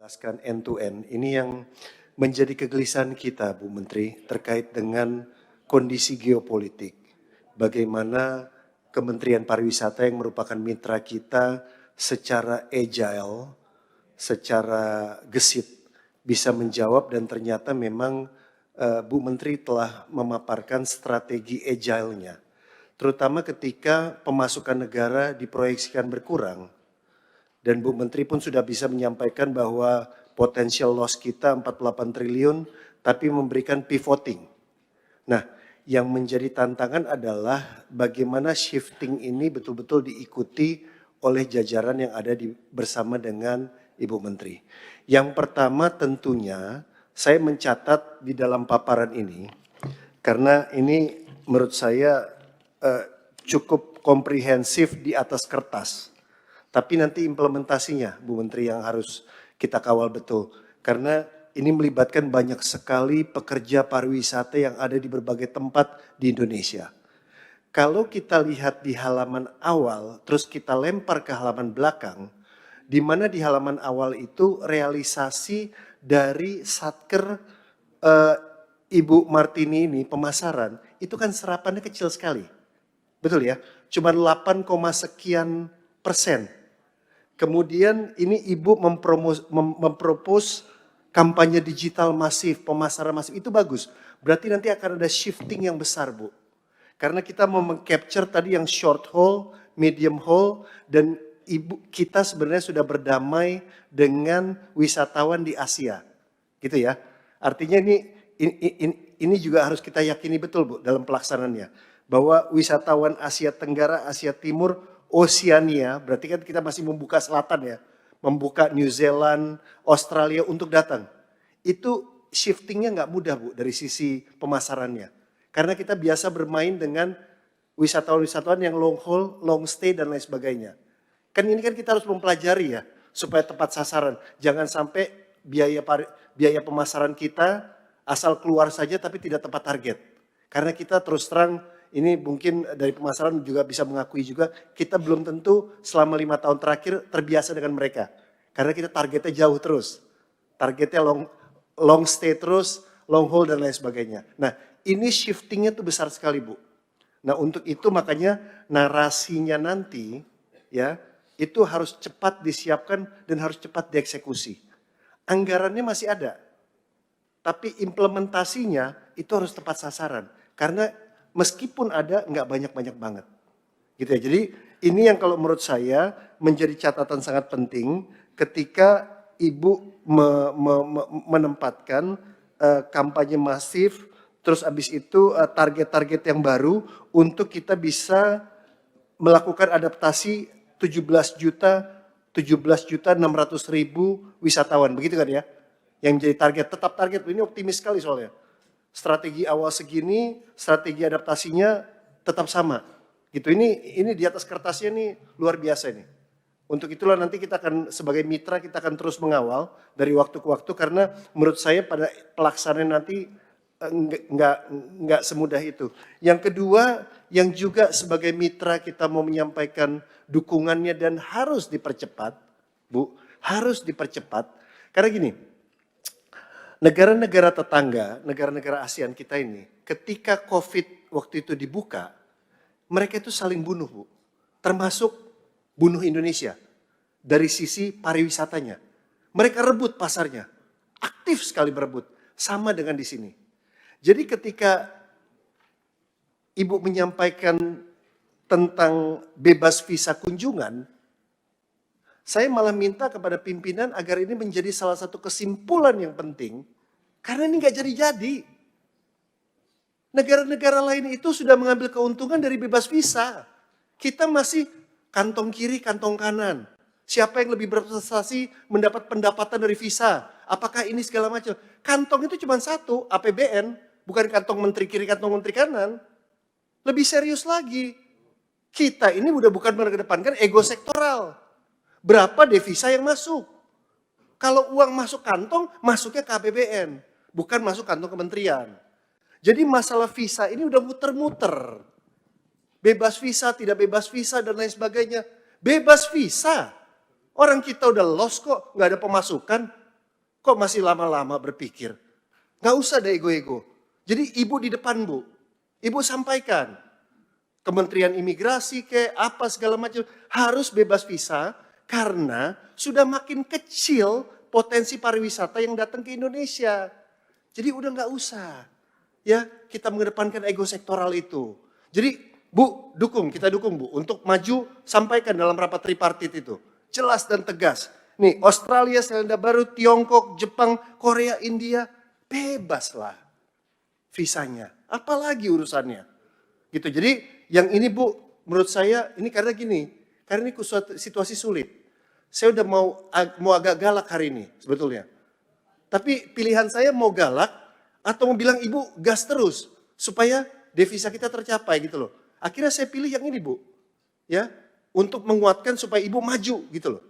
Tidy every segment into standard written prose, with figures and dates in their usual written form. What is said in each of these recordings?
Jelaskan end to end. Ini yang menjadi kegelisahan kita, Bu Menteri, terkait dengan kondisi geopolitik. Bagaimana Kementerian Pariwisata yang merupakan mitra kita secara agile, secara gesit bisa menjawab, dan ternyata memang Bu Menteri telah memaparkan strategi agile-nya. Terutama ketika pemasukan negara diproyeksikan berkurang. Dan Bu Menteri pun sudah bisa menyampaikan bahwa potensial loss kita 48 triliun, tapi memberikan pivoting. Nah, yang menjadi tantangan adalah bagaimana shifting ini betul-betul diikuti oleh jajaran yang ada bersama dengan Ibu Menteri. Yang pertama tentunya saya mencatat di dalam paparan ini, karena ini menurut saya cukup komprehensif di atas kertas. Tapi nanti implementasinya, Bu Menteri, yang harus kita kawal betul. Karena ini melibatkan banyak sekali pekerja pariwisata yang ada di berbagai tempat di Indonesia. Kalau kita lihat di halaman awal, terus kita lempar ke halaman belakang, di mana di halaman awal itu realisasi dari Satker Ibu Martini ini, pemasaran, itu kan serapannya kecil sekali. Betul ya? Cuma 8, sekian persen. Kemudian ini Ibu mempropos kampanye digital masif, pemasaran masif, itu bagus. Berarti nanti akan ada shifting yang besar, Bu. Karena kita mau meng-capture tadi yang short haul, medium haul, dan kita sebenarnya sudah berdamai dengan wisatawan di Asia. Gitu ya. Artinya ini juga harus kita yakini betul, Bu, dalam pelaksanaannya. Bahwa wisatawan Asia Tenggara, Asia Timur, Oceania, berarti kan kita masih membuka selatan ya, membuka New Zealand, Australia untuk datang. Itu shiftingnya nggak mudah, Bu, dari sisi pemasarannya. Karena kita biasa bermain dengan wisatawan-wisatawan yang long haul, long stay, dan lain sebagainya. Kan ini kan kita harus mempelajari ya, supaya tepat sasaran. Jangan sampai biaya pemasaran kita asal keluar saja tapi tidak tepat target. Karena kita terus terang, ini mungkin dari pemasaran juga bisa mengakui juga, kita belum tentu selama 5 tahun terakhir terbiasa dengan mereka. Karena kita targetnya jauh terus. Targetnya long stay terus, long haul, dan lain sebagainya. Nah, ini shiftingnya tuh besar sekali, Bu. Nah, untuk itu makanya narasinya nanti ya, itu harus cepat disiapkan dan harus cepat dieksekusi. Anggarannya masih ada. Tapi implementasinya itu harus tepat sasaran. Karena meskipun ada, nggak banyak-banyak banget. Gitu ya. Jadi ini yang kalau menurut saya menjadi catatan sangat penting ketika Ibu menempatkan kampanye masif, terus habis itu target-target yang baru untuk kita bisa melakukan adaptasi 17.600.000 wisatawan. Begitu kan ya? Yang menjadi target, tetap target. Ini optimis sekali soalnya. Strategi awal segini, strategi adaptasinya tetap sama. Gitu. Ini di atas kertasnya nih luar biasa nih. Untuk itulah nanti kita akan sebagai mitra kita akan terus mengawal dari waktu ke waktu, karena menurut saya pada pelaksanaan nanti nggak semudah itu. Yang kedua, yang juga sebagai mitra kita mau menyampaikan dukungannya dan harus dipercepat, Bu, harus dipercepat. Karena gini, negara-negara tetangga, negara-negara ASEAN kita ini, ketika COVID waktu itu dibuka, mereka itu saling bunuh, Bu. Termasuk bunuh Indonesia dari sisi pariwisatanya. Mereka rebut pasarnya, aktif sekali berebut, sama dengan di sini. Jadi ketika Ibu menyampaikan tentang bebas visa kunjungan, saya malah minta kepada pimpinan agar ini menjadi salah satu kesimpulan yang penting, karena ini nggak jadi-jadi. Negara-negara lain itu sudah mengambil keuntungan dari bebas visa. Kita masih kantong kiri, kantong kanan. Siapa yang lebih berprestasi mendapat pendapatan dari visa? Apakah ini segala macam? Kantong itu cuma satu, APBN, bukan kantong menteri kiri, kantong menteri kanan. Lebih serius lagi. Kita ini udah bukan mengedepankan ego sektoral. Berapa devisa yang masuk? Kalau uang masuk kantong, masuknya ke APBN. Bukan masuk kantong kementerian. Jadi masalah visa ini udah muter-muter. Bebas visa, tidak bebas visa, dan lain sebagainya. Bebas visa. Orang kita udah lost kok, nggak ada pemasukan. Kok masih lama-lama berpikir? Nggak usah ada ego-ego. Jadi ibu di depan bu, ibu sampaikan. Kementerian Imigrasi apa segala macam harus bebas visa karena sudah makin kecil potensi pariwisata yang datang ke Indonesia. Jadi udah nggak usah ya kita mengedepankan ego sektoral itu. Jadi Bu, kita dukung Bu untuk maju sampaikan dalam rapat tripartit itu. Jelas dan tegas. Nih Australia, Selandia Baru, Tiongkok, Jepang, Korea, India bebas lah visanya. Apalagi urusannya. Gitu. Jadi yang ini Bu, menurut saya ini karena ini situasi sulit. Saya udah mau agak galak hari ini sebetulnya. Tapi pilihan saya mau galak atau mau bilang ibu gas terus supaya devisa kita tercapai gitu loh. Akhirnya saya pilih yang ini Bu. Ya, untuk menguatkan supaya ibu maju gitu loh.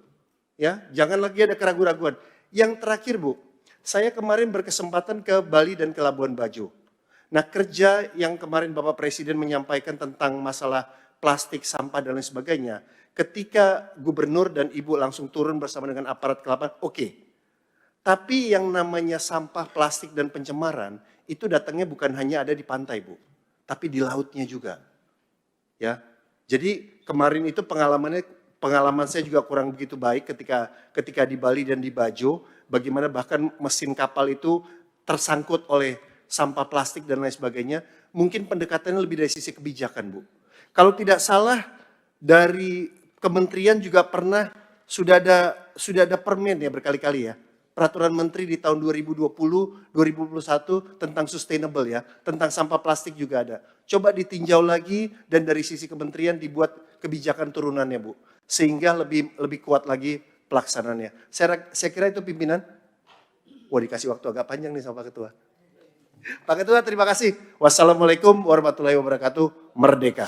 Ya, jangan lagi ada keraguan-raguan. Yang terakhir Bu, saya kemarin berkesempatan ke Bali dan ke Labuan Bajo. Nah kerja yang kemarin Bapak Presiden menyampaikan tentang masalah plastik, sampah dan lain sebagainya. Ketika gubernur dan ibu langsung turun bersama dengan aparat ke lapangan, oke. Tapi yang namanya sampah plastik dan pencemaran, itu datangnya bukan hanya ada di pantai Bu. Tapi di lautnya juga. Ya, jadi kemarin itu pengalaman saya juga kurang begitu baik ketika di Bali dan di Bajo, bagaimana bahkan mesin kapal itu tersangkut oleh sampah plastik dan lain sebagainya. Mungkin pendekatannya lebih dari sisi kebijakan Bu. Kalau tidak salah dari kementerian juga pernah sudah ada permen ya berkali-kali ya. Peraturan Menteri di tahun 2020, 2021 tentang sustainable ya, tentang sampah plastik juga ada. Coba ditinjau lagi dan dari sisi kementerian dibuat kebijakan turunannya Bu, sehingga lebih kuat lagi pelaksanaannya. Saya kira itu pimpinan. Wah dikasih waktu agak panjang nih sama Pak Ketua. Pak Ketua terima kasih. Wassalamualaikum warahmatullahi wabarakatuh. Merdeka.